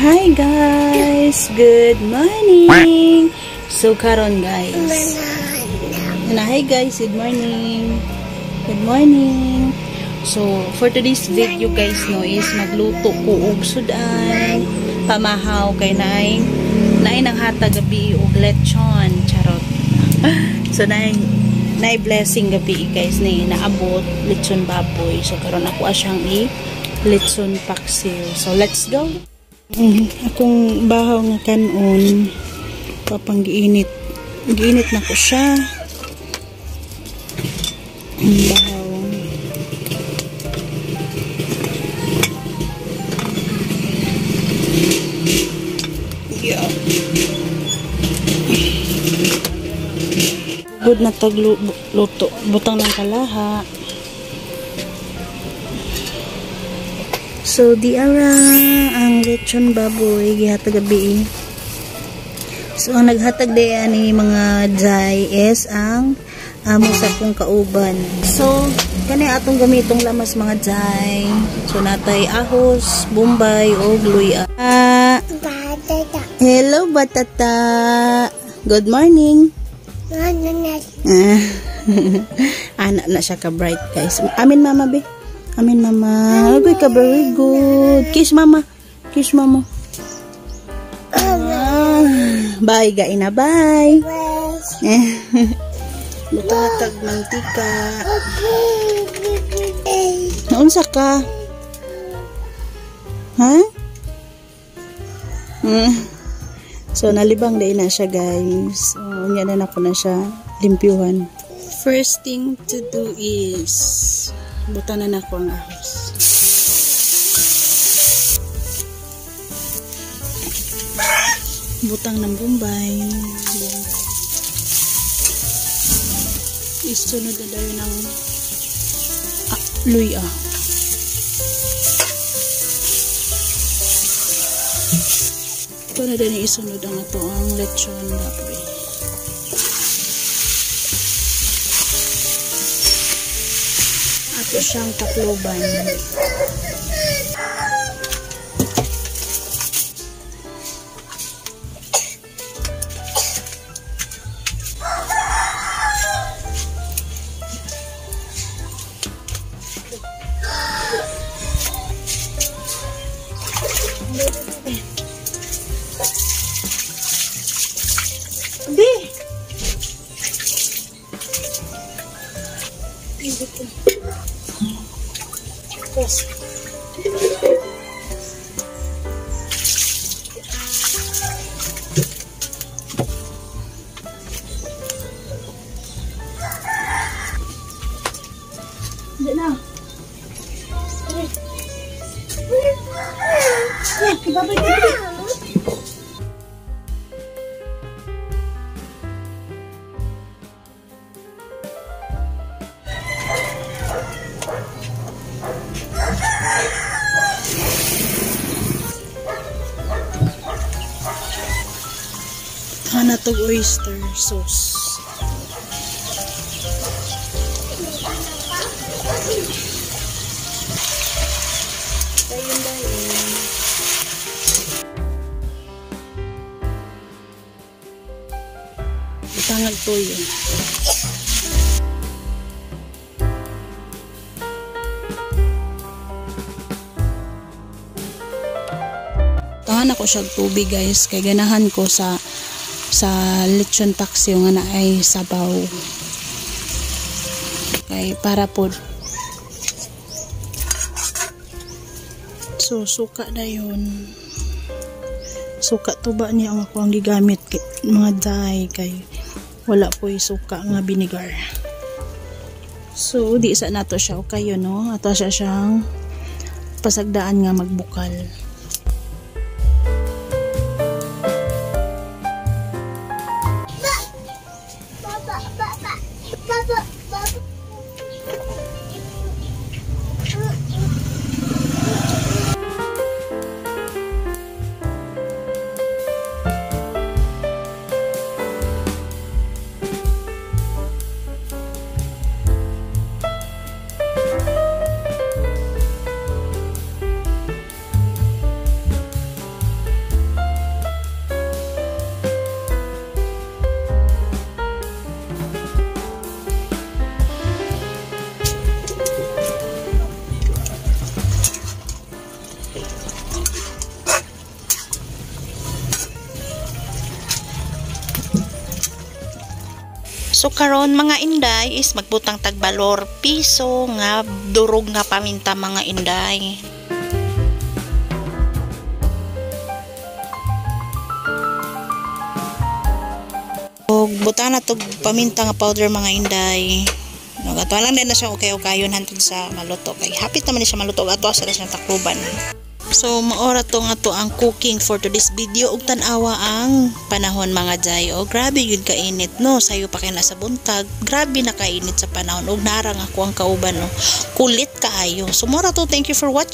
Hi guys, good morning. So karon guys. Hi guys, good morning. Good morning. So for today's video guys no is magluto ko og sudan, pamahaw kay naay nang hatag gabi og lechon, charot. So naay blessing gabi guys ni naabot lechon baboy. So karon ako siyang lechon paksiw. So let's go. Akong bahaw nga kanon papanggiinit. Giinit na ko siya. Bahaw. Yeah. Good na tagluto. Butang ng kalaha. So, di ara ang lechon baboy gihatag gabi. So, ang naghatag diyan ni mga jay is ang amo sa kong kauban. So, kani atong gamitong lamas mga jay. So, natay ahos, bombay, o luya. Hello, batata. Good morning. Anak na siya ka bright guys. Amin mama be. Amin mama. Agoy ka very good. Kiss mama. Kiss mama. Bye gaina bye. Butatag mantika. Naunsa ka? Ha? So nalibang day na siya guys. So unya na ako na siya limpyuhan. First thing to do is butanan na ako ang ahos. Butang ng bombay. Isunod na daw ng luya. Ito na din isunod ang ito ang lechon baboy. Ato siyang takloban. Yes. Hindi na. Babay ka. Hanatog oyster sauce. Dayon. Tangag toyo. Tahan ako siya tubig guys kay ganahan ko sa lechon paksiw nga na ay sabaw kay para pod. So suka na yun. Suka tuba niya ang ako ang gigamit mga day kay wala po suka nga vinegar. So di sa nato siya okay yun no. Ato siya siyang pasagdaan nga magbukal. So karon mga inday is magbutang tagbalor piso nga durog nga paminta mga inday. Og buta na to paminta nga powder mga inday. Ato lang din na siya okay-okayon hantod sa maluto kay hapit naman siya maluto ato sa siyang takluban. So maora to nga to ang cooking for today's video ug tan-awa ang panahon mga jay. O grabe yun kainit no, sayo pa kay nasa buntag. Grabe na kainit sa panahon ug narang ako ang kauban no. Kulit kaayo. So maora to, thank you for watching.